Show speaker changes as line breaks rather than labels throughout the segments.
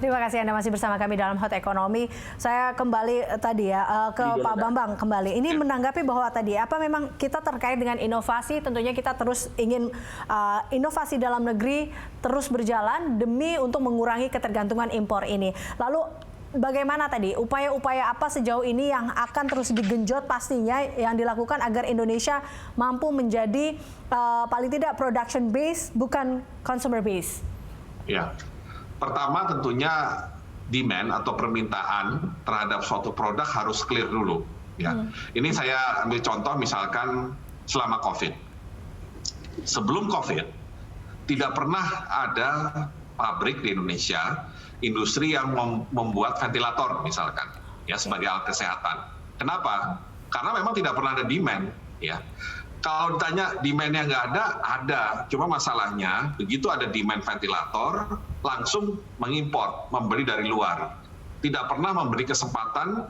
Terima kasih Anda masih bersama kami dalam Hot Ekonomi. Saya kembali tadi ya ke Pak Bambang kembali. Ini menanggapi bahwa tadi apa memang kita terkait dengan inovasi, tentunya kita terus ingin inovasi dalam negeri terus berjalan demi untuk mengurangi ketergantungan impor ini. Lalu bagaimana tadi upaya-upaya apa sejauh ini yang akan terus digenjot pastinya yang dilakukan agar Indonesia mampu menjadi paling tidak production base bukan consumer base?
Ya. Pertama tentunya demand atau permintaan terhadap suatu produk harus clear dulu. Ya. Ini saya ambil contoh misalkan selama COVID. Sebelum COVID, tidak pernah ada pabrik di Indonesia, industri yang membuat ventilator misalkan, ya sebagai alat kesehatan. Kenapa? Karena memang tidak pernah ada demand. Ya. Kalau ditanya demand-nya nggak ada. Cuma masalahnya begitu ada demand ventilator, langsung mengimpor, membeli dari luar. Tidak pernah memberi kesempatan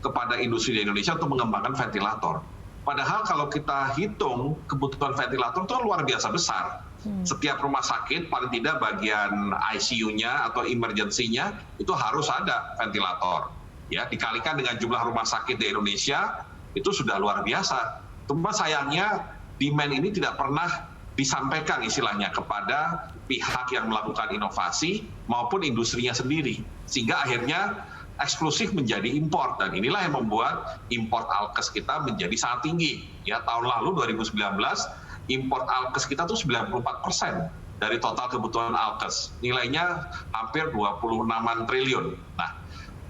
kepada industri di Indonesia untuk mengembangkan ventilator. Padahal kalau kita hitung kebutuhan ventilator itu luar biasa besar. Setiap rumah sakit paling tidak bagian ICU-nya atau emergency-nya itu harus ada ventilator. Ya, dikalikan dengan jumlah rumah sakit di Indonesia itu sudah luar biasa. Cuma sayangnya demand ini tidak pernah disampaikan istilahnya kepada pihak yang melakukan inovasi maupun industrinya sendiri. Sehingga akhirnya eksklusif menjadi impor. Dan inilah yang membuat import alkes kita menjadi sangat tinggi. Ya, tahun lalu 2019 import alkes kita tuh 94% dari total kebutuhan alkes. Nilainya hampir 26 triliun. Nah,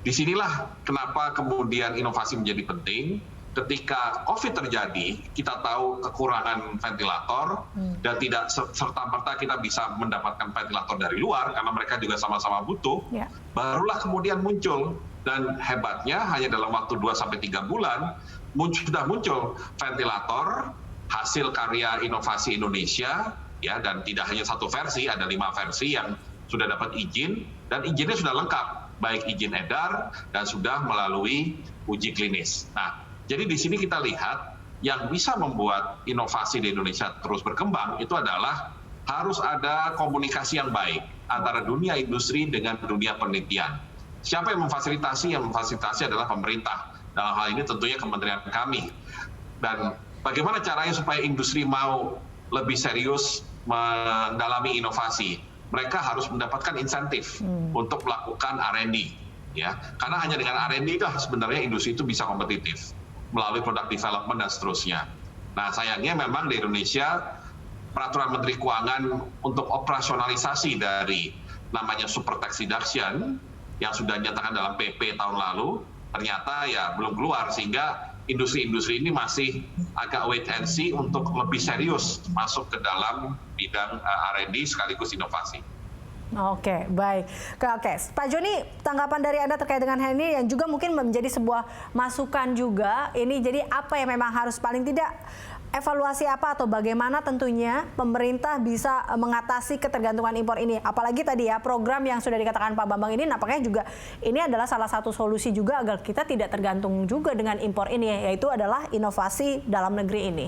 disinilah kenapa kemudian inovasi menjadi penting. Ketika COVID terjadi, kita tahu kekurangan ventilator dan tidak serta-merta kita bisa mendapatkan ventilator dari luar karena mereka juga sama-sama butuh. Barulah kemudian muncul, dan hebatnya hanya dalam waktu 2-3 bulan sudah muncul ventilator hasil karya inovasi Indonesia, ya, dan tidak hanya satu versi, ada 5 versi yang sudah dapat izin dan izinnya sudah lengkap, baik izin edar dan sudah melalui uji klinis. Nah, jadi di sini kita lihat yang bisa membuat inovasi di Indonesia terus berkembang itu adalah harus ada komunikasi yang baik antara dunia industri dengan dunia penelitian. Siapa yang memfasilitasi? Yang memfasilitasi adalah pemerintah. Dalam hal ini tentunya kementerian kami. Dan bagaimana caranya supaya industri mau lebih serius mendalami inovasi? Mereka harus mendapatkan insentif untuk melakukan R&D. Ya. Karena hanya dengan R&D itu sebenarnya industri itu bisa kompetitif melalui product development dan seterusnya. Nah, sayangnya memang di Indonesia peraturan Menteri Keuangan untuk operasionalisasi dari namanya super tax deduction yang sudah dinyatakan dalam PP tahun lalu ternyata ya belum keluar, sehingga industri-industri ini masih agak wait and see untuk lebih serius masuk ke dalam bidang R&D sekaligus inovasi.
Oke, baik. Oke, Pak Joni, tanggapan dari Anda terkait dengan hal ini yang juga mungkin menjadi sebuah masukan juga. Ini jadi apa yang memang harus paling tidak evaluasi apa atau bagaimana tentunya pemerintah bisa mengatasi ketergantungan impor ini. Apalagi tadi ya program yang sudah dikatakan Pak Bambang ini nampaknya juga ini adalah salah satu solusi juga agar kita tidak tergantung juga dengan impor ini, yaitu adalah inovasi dalam negeri ini.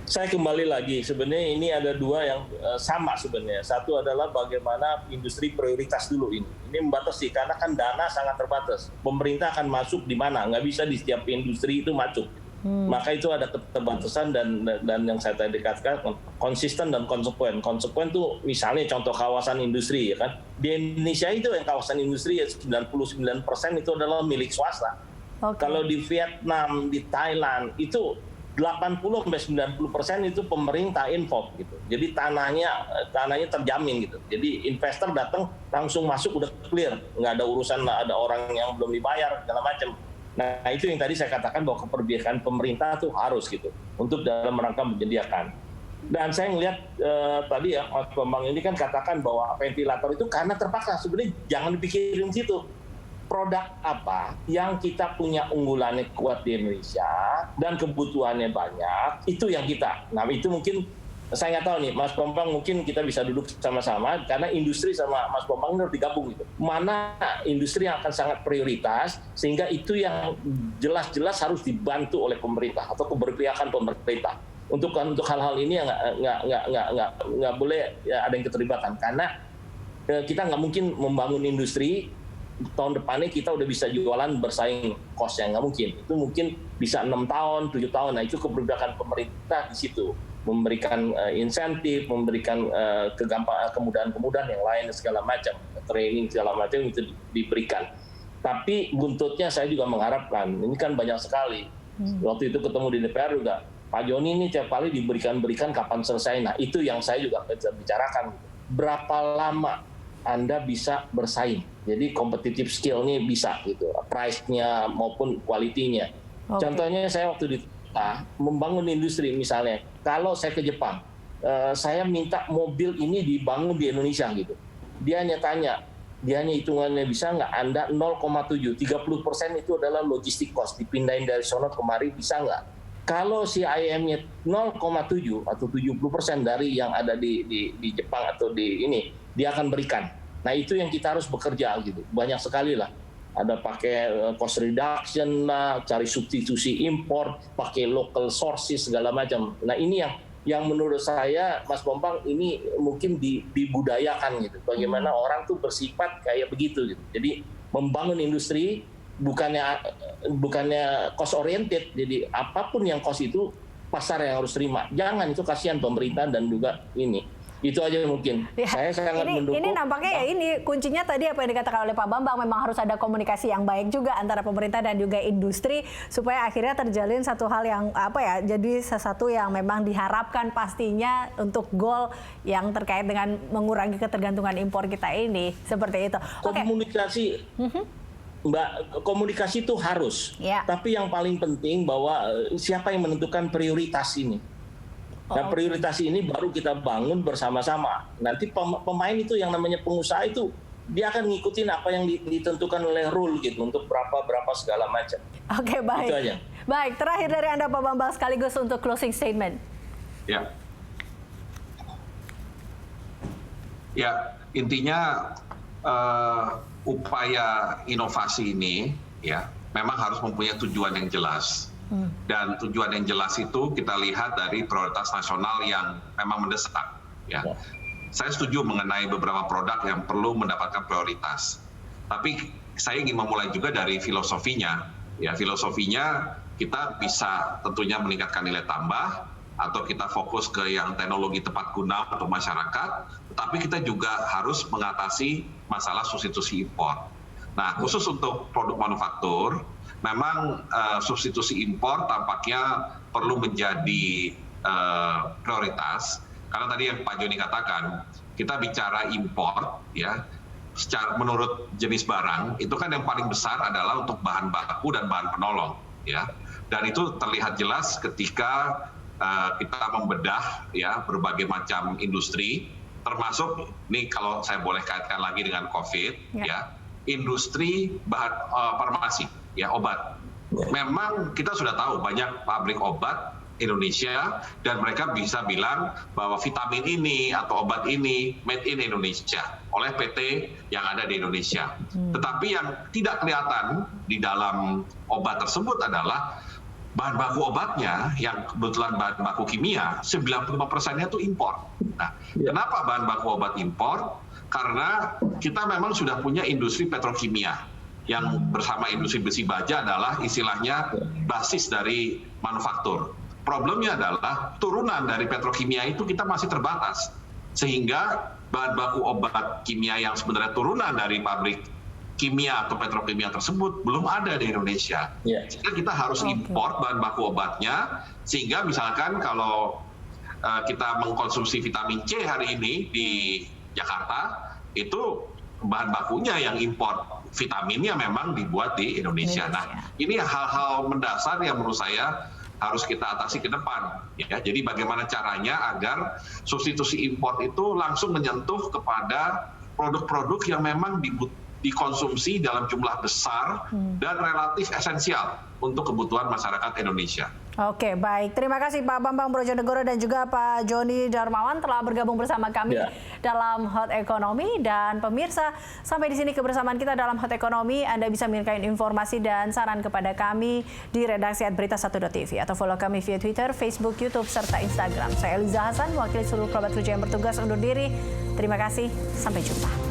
Saya kembali lagi, sebenarnya ini ada dua yang sama sebenarnya. Satu adalah bagaimana industri prioritas dulu ini. Ini membatasi karena kan dana sangat terbatas. Pemerintah akan masuk di mana? Nggak bisa di setiap industri itu masuk. Maka itu ada keterbatasan dan yang saya tadi katakan konsisten dan konsekuen. Konsekuen tuh misalnya contoh kawasan industri ya kan. Di Indonesia itu yang kawasan industri 99% itu adalah milik swasta. Kalau di Vietnam, di Thailand itu 80-90% itu pemerintah involved gitu. Jadi tanahnya terjamin gitu. Jadi investor datang langsung masuk udah clear, nggak ada urusan ada orang yang belum dibayar segala macam. Nah itu yang tadi saya katakan bahwa keperbiakan pemerintah tuh harus gitu untuk dalam rangka menyediakan. Dan saya ngelihat tadi ya Mas Bambang ini kan katakan bahwa ventilator itu karena terpaksa, sebenarnya jangan dipikirin situ. Produk apa yang kita punya unggulannya kuat di Indonesia dan kebutuhannya banyak, itu yang kita. Nah itu mungkin saya nggak tahu nih Mas Bambang, mungkin kita bisa duduk sama-sama karena industri sama Mas Bambang harus digabung gitu. Mana industri yang akan sangat prioritas sehingga itu yang jelas-jelas harus dibantu oleh pemerintah atau keberpihakan pemerintah. Untuk hal-hal ini nggak boleh ya, ada yang keterlibatan karena kita nggak mungkin membangun industri tahun depannya kita udah bisa jualan bersaing cost-nya, nggak mungkin. Itu mungkin bisa 6 tahun, 7 tahun. Nah itu kebijakan pemerintah di situ, memberikan insentif, memberikan kemudahan-kemudahan yang lain segala macam, training segala macam itu diberikan. Tapi buntutnya saya juga mengharapkan, ini kan banyak sekali. Waktu itu ketemu di DPR juga, Pak Joni ini tiap kali diberikan kapan selesai. Nah itu yang saya juga bicarakan. Berapa lama Anda bisa bersaing? Jadi competitive skill-nya bisa gitu, price-nya maupun quality-nya. Okay. Contohnya saya waktu di membangun industri misalnya, kalau saya ke Jepang, saya minta mobil ini dibangun di Indonesia gitu. Dia hanya tanya, dia hanya hitungannya bisa nggak Anda 0,7, 30% itu adalah logistik cost, dipindahin dari sono kemari bisa nggak? Kalau si IM-nya 0,7 atau 70% dari yang ada di Jepang atau di ini, dia akan berikan. Nah itu yang kita harus bekerja gitu, banyak sekali lah. Ada pakai cost reduction lah, cari substitusi impor, pakai local sources segala macam. Nah ini yang menurut saya, Mas Bombang, ini mungkin dibudayakan gitu. Bagaimana orang tuh bersifat kayak begitu gitu. Jadi membangun industri bukannya cost oriented. Jadi apapun yang cost itu pasar yang harus terima. Jangan, itu kasihan pemerintah dan juga ini. Itu aja mungkin. Ya, saya sangat mendukung.
Ini nampaknya ya ini kuncinya tadi apa yang dikatakan oleh Pak Bambang, memang harus ada komunikasi yang baik juga antara pemerintah dan juga industri supaya akhirnya terjalin satu hal yang jadi sesuatu yang memang diharapkan pastinya untuk goal yang terkait dengan mengurangi ketergantungan impor kita ini, seperti itu.
Komunikasi Mbak, komunikasi itu harus. Ya. Tapi yang paling penting bahwa siapa yang menentukan prioritas ini. Nah prioritas ini baru kita bangun bersama-sama. Nanti pemain itu yang namanya pengusaha itu dia akan ngikutin apa yang ditentukan oleh rule gitu untuk berapa segala macam.
Oke, baik.
Itu aja.
Baik, terakhir dari Anda Pak Bambang sekaligus untuk closing statement.
Ya, intinya upaya inovasi ini ya memang harus mempunyai tujuan yang jelas. Dan tujuan yang jelas itu kita lihat dari prioritas nasional yang memang mendesak. Ya. Saya setuju mengenai beberapa produk yang perlu mendapatkan prioritas. Tapi saya ingin memulai juga dari filosofinya. Ya, filosofinya kita bisa tentunya meningkatkan nilai tambah atau kita fokus ke yang teknologi tepat guna untuk masyarakat. Tetapi kita juga harus mengatasi masalah substitusi impor. Nah, khusus untuk produk manufaktur, memang substitusi impor tampaknya perlu menjadi prioritas. Karena tadi yang Pak Joni katakan, kita bicara impor, ya, secara menurut jenis barang, itu kan yang paling besar adalah untuk bahan baku dan bahan penolong, ya. Dan itu terlihat jelas ketika kita membedah, ya, berbagai macam industri, termasuk, nih kalau saya boleh kaitkan lagi dengan COVID, ya, industri bahan farmasi, ya, obat. Memang kita sudah tahu banyak pabrik obat Indonesia dan mereka bisa bilang bahwa vitamin ini atau obat ini made in Indonesia oleh PT yang ada di Indonesia. Tetapi yang tidak kelihatan di dalam obat tersebut adalah bahan baku obatnya yang kebetulan bahan baku kimia 95%-nya itu impor. Nah, kenapa bahan baku obat impor? Karena kita memang sudah punya industri petrokimia yang bersama industri besi baja adalah istilahnya basis dari manufaktur. Problemnya adalah turunan dari petrokimia itu kita masih terbatas. Sehingga bahan baku obat kimia yang sebenarnya turunan dari pabrik kimia atau petrokimia tersebut belum ada di Indonesia. Sehingga kita harus impor bahan baku obatnya, sehingga misalkan kalau kita mengkonsumsi vitamin C hari ini di Jakarta, itu bahan bakunya yang impor, vitaminnya memang dibuat di Indonesia. Nah, ini hal-hal mendasar yang menurut saya harus kita atasi ke depan. Ya, jadi bagaimana caranya agar substitusi impor itu langsung menyentuh kepada produk-produk yang memang dikonsumsi dalam jumlah besar dan relatif esensial untuk kebutuhan masyarakat Indonesia.
Oke, baik. Terima kasih Pak Bambang Brojonegoro dan juga Pak Joni Darmawan telah bergabung bersama kami dalam Hot Economy. Dan pemirsa, sampai di sini kebersamaan kita dalam Hot Economy. Anda bisa mengirimkan informasi dan saran kepada kami di redaksi @berita1.tv atau follow kami via Twitter, Facebook, YouTube, serta Instagram. Saya Eliza Hasan, wakil seluruh kerabat kerja yang bertugas undur diri. Terima kasih, sampai jumpa.